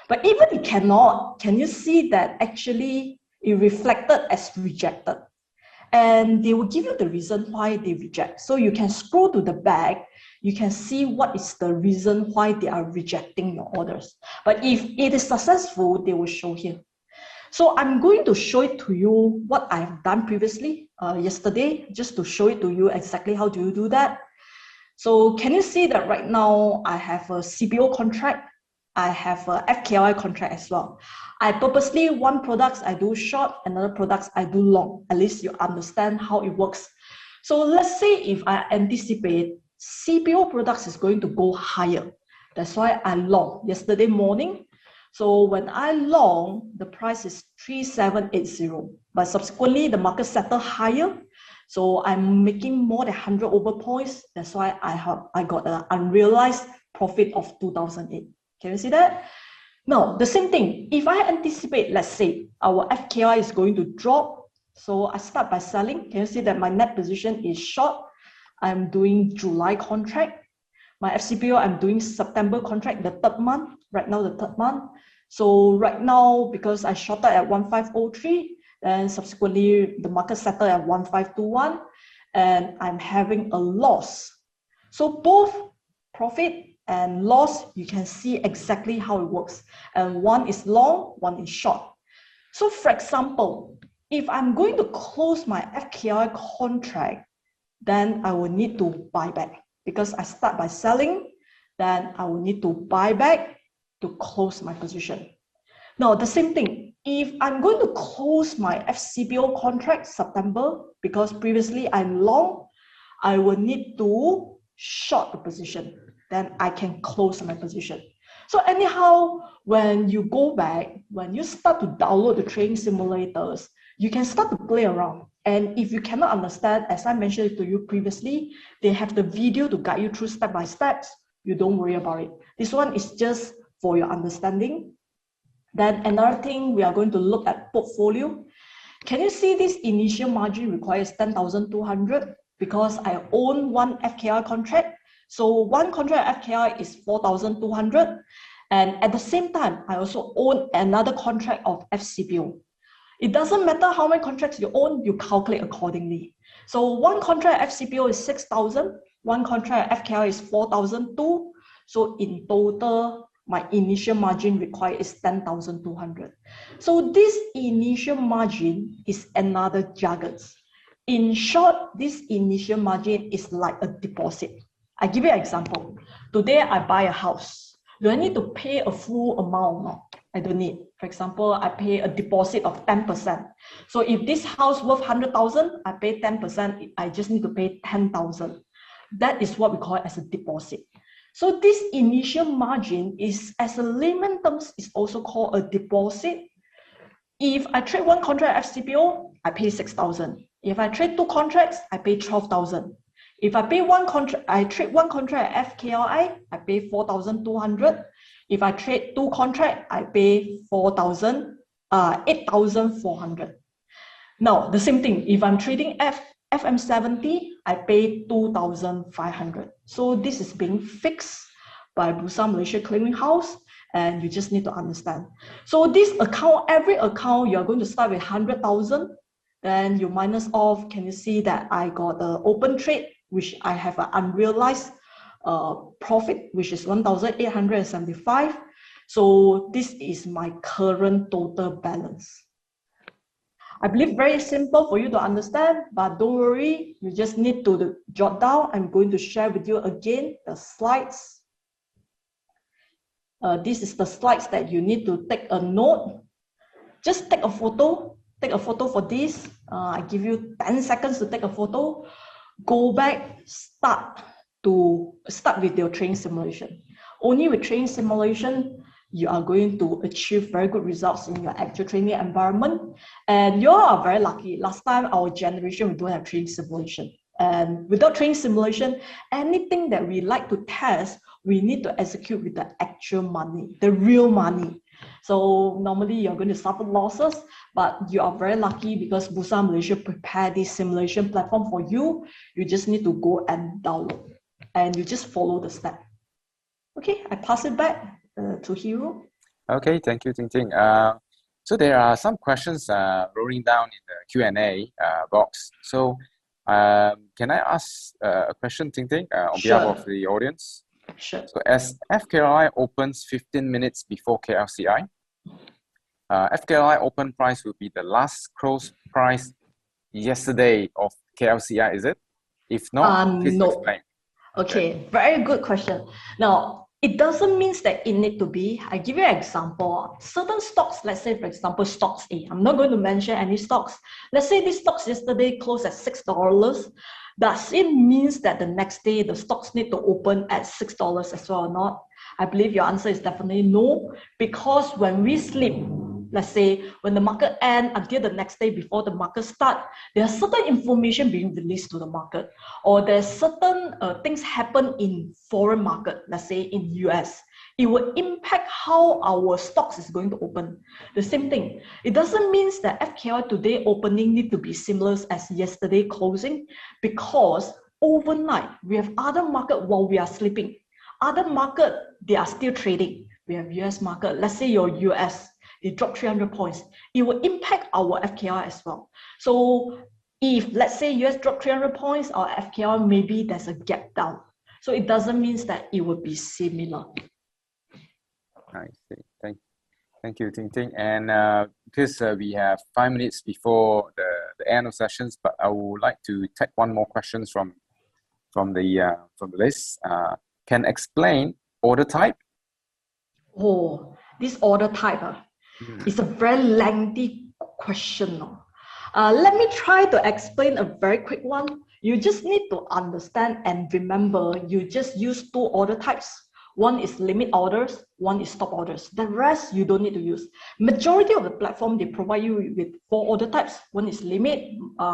But even if you cannot, can you see that actually it reflected as rejected? And they will give you the reason why they reject. So you can scroll to the back, you can see what is the reason why they are rejecting your orders. But if it is successful, they will show here. So I'm going to show it to you what I've done previously, yesterday, just to show it to you exactly how do you do that. So can you see that right now I have a CPO contract, I have a FKI contract as well. I purposely, one products I do short, another products I do long. At least you understand how it works. So let's say if I anticipate CPO products is going to go higher. That's why I long yesterday morning. So when I long, the price is 3780. But subsequently, the market settled higher. So I'm making more than 100 over points. That's why I got an unrealized profit of 2008. Can you see that? Now, the same thing. If I anticipate, let's say, our FKI is going to drop. So I start by selling. Can you see that my net position is short? I'm doing July contract. My FCPO, I'm doing September contract, the third month. Right now, the third month. So right now, because I shorted at 1503, and subsequently the market settled at 1521, and I'm having a loss. So both profit and loss, you can see exactly how it works. And one is long, one is short. So for example, if I'm going to close my FKI contract, then I will need to buy back because I start by selling, then I will need to buy back to close my position. Now, the same thing, if I'm going to close my FCPO contract September, because previously I'm long, I will need to short the position. Then I can close my position. So anyhow, when you go back, when you start to download the trading simulators, you can start to play around. And if you cannot understand, as I mentioned to you previously, they have the video to guide you through step by steps. You don't worry about it. This one is just for your understanding. Then another thing, we are going to look at portfolio. Can you see this initial margin requires 10,200 because I own one FKI contract. So one contract FKI is 4,200. And at the same time, I also own another contract of FCPO. It doesn't matter how many contracts you own, you calculate accordingly. So one contract FCPO is 6,000, one contract FKI is 4,200. So in total, my initial margin required is 10,200. So this initial margin is another jargon. In short, this initial margin is like a deposit. I give you an example. Today, I buy a house. Do I need to pay a full amount? No, I don't need. For example, I pay a deposit of 10%. So if this house worth 100,000, I pay 10%. I just need to pay 10,000. That is what we call it as a deposit. So this initial margin is, as a layman terms, is also called a deposit. If I trade one contract FCPO, I pay 6,000. If I trade two contracts, I pay 12,000. If I pay one contract, I trade one contract FKLI, I pay 4,200. If I trade two contracts, I pay 8,400. Now, the same thing, if I'm trading FM70, I pay 2,500. So this is being fixed by Bursa Malaysia Clearing House, and you just need to understand. So this account, every account, you're going to start with 100,000. Then you minus off, can you see that I got an open trade, which I have an unrealized profit, which is 1,875. So this is my current total balance. I believe very simple for you to understand, but don't worry, you just need to jot down. I'm going to share with you again the slides. This is the slides that you need to take a note. Just take a photo. Take a photo for this. I give you 10 seconds to take a photo. Go back, start with your training simulation. Only with training simulation, you are going to achieve very good results in your actual training environment. And you are very lucky. Last time, our generation, we don't have training simulation. And without training simulation, anything that we like to test, we need to execute with the actual money, the real money. So normally you're going to suffer losses, but you are very lucky because Bursa Malaysia prepared this simulation platform for you. You just need to go and download and you just follow the step. Okay, I pass it back to Hero. Okay, thank you, Ting Ting. So there are some questions rolling down in the Q&A box. So can I ask a question, Ting Ting, on behalf of the audience? Sure. So as FKLI opens 15 minutes before KLCI, FKLI open price will be the last close price yesterday of KLCI, is it? If not, please explain. Okay, very good question. Now, it doesn't mean that it need to be. I give you an example. Certain stocks, let's say, for example, stocks A. I'm not going to mention any stocks. Let's say these stocks yesterday closed at $6. Does it mean that the next day the stocks need to open at $6 as well or not? I believe your answer is definitely no, because when we sleep, let's say when the market ends until the next day before the market start, there's certain information being released to the market, or there's certain things happen in foreign market, let's say in US. It will impact how our stocks is going to open. The same thing. It doesn't mean that FKI today opening need to be similar as yesterday closing, because overnight we have other market while we are sleeping. Other market, they are still trading. We have US market. Let's say your US, it dropped 300 points. It will impact our FKI as well. So if let's say US dropped 300 points, our FKI maybe there's a gap down. So it doesn't mean that it will be similar. I see. Thank you, Ting Ting. And because we have 5 minutes before the end of sessions, but I would like to take one more question from the list. Can explain order type? Oh, this order type is a very lengthy question. Let me try to explain a very quick one. You just need to understand and remember, you just use 2 order types. One is limit orders, one is stop orders. The rest you don't need to use. Majority of the platform, they provide you with 4 order types. One is limit,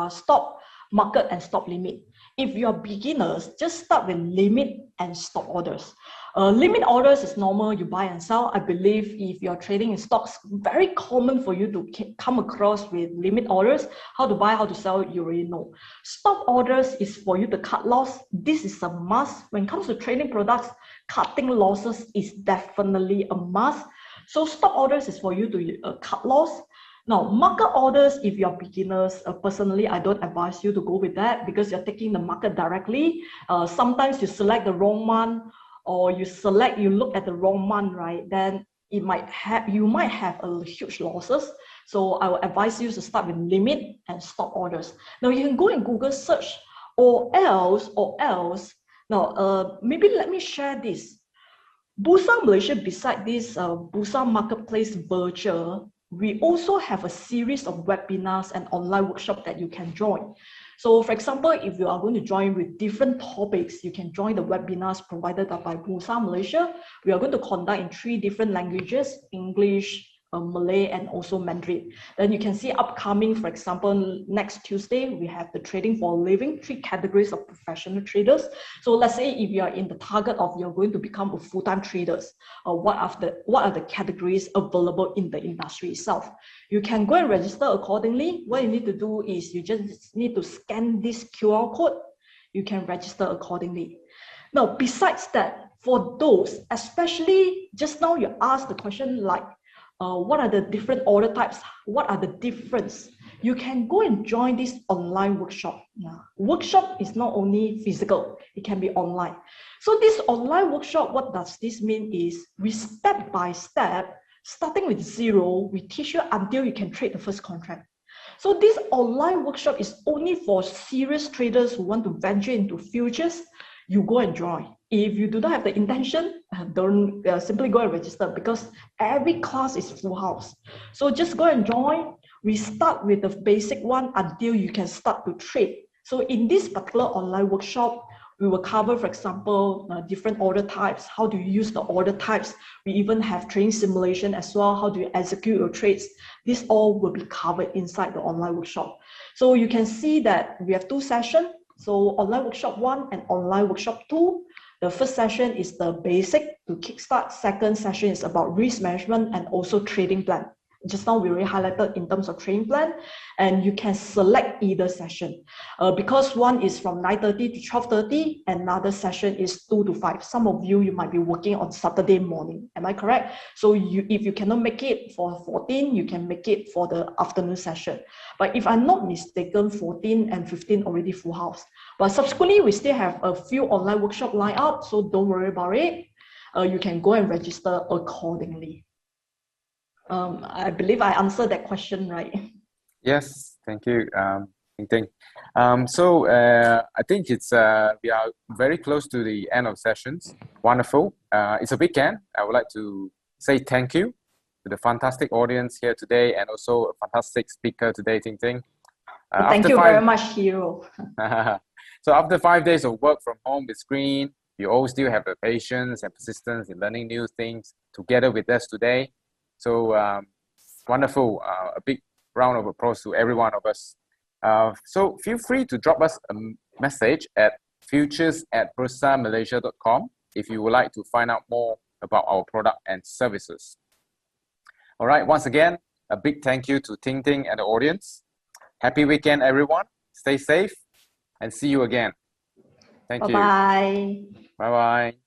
stop, market, and stop limit. If you are beginners, just start with limit and stop orders. Limit orders is normal, you buy and sell. I believe if you're trading in stocks, very common for you to come across with limit orders. How to buy, how to sell, you already know. Stop orders is for you to cut loss. This is a must. When it comes to trading products, cutting losses is definitely a must. So stop orders is for you to cut loss. Now, market orders, if you're beginners, personally, I don't advise you to go with that because you're taking the market directly. Sometimes you select the wrong one, or you look at the wrong month, right? Then you might have a huge losses. So I will advise you to start with limit and stop orders. Now you can go and Google search or else. Now, maybe let me share this. Bursa Malaysia, beside this Bursa Marketplace virtual, we also have a series of webinars and online workshops that you can join. So for example, if you are going to join with different topics, you can join the webinars provided by Bursa Malaysia. We are going to conduct in 3 different languages, English, Malay, and also Mandarin. Then you can see upcoming, for example, next Tuesday, we have the trading for a living, 3 categories of professional traders. So let's say if you are in the target of you're going to become a full-time traders, what are the categories available in the industry itself? You can go and register accordingly. What you need to do is you just need to scan this QR code. You can register accordingly. Now, besides that, for those, especially just now you asked the question like, what are the different order types? What are the difference? You can go and join this online workshop. Yeah. Workshop is not only physical, it can be online. So this online workshop, what does this mean is we step by step, starting with 0, we teach you until you can trade the first contract. So this online workshop is only for serious traders who want to venture into futures. You go and join. If you do not have the intention, don't simply go and register because every class is full house. So just go and join. We start with the basic one until you can start to trade. So in this particular online workshop, we will cover, for example, different order types. How do you use the order types? We even have trading simulation as well. How do you execute your trades? This all will be covered inside the online workshop. So you can see that we have 2 sessions. So online workshop 1 and online workshop 2. The first session is the basic to kickstart. Second session is about risk management and also trading plan. Just now we already highlighted in terms of trading plan, and you can select either session because one is from 9:30 to 12:30, another session is 2 to 5. Some of you might be working on Saturday morning. Am I correct? So if you cannot make it for 14, you can make it for the afternoon session. But if I'm not mistaken, 14 and 15 already full house. But subsequently, we still have a few online workshop lined up, so don't worry about it. You can go and register accordingly. I believe I answered that question, right? Yes, thank you, Ting Ting. So I think it's we are very close to the end of sessions. Wonderful. It's a weekend. I would like to say thank you to the fantastic audience here today and also a fantastic speaker today, Ting Ting. Thank you very much, Hero. So after 5 days of work from home with screen, you all still have the patience and persistence in learning new things together with us today. So wonderful, a big round of applause to every one of us. So feel free to drop us a message at futures@bursa.malaysia.com if you would like to find out more about our product and services. All right, once again, a big thank you to Ting Ting and the audience. Happy weekend, everyone. Stay safe and see you again. Thank you. Bye-bye. Bye-bye.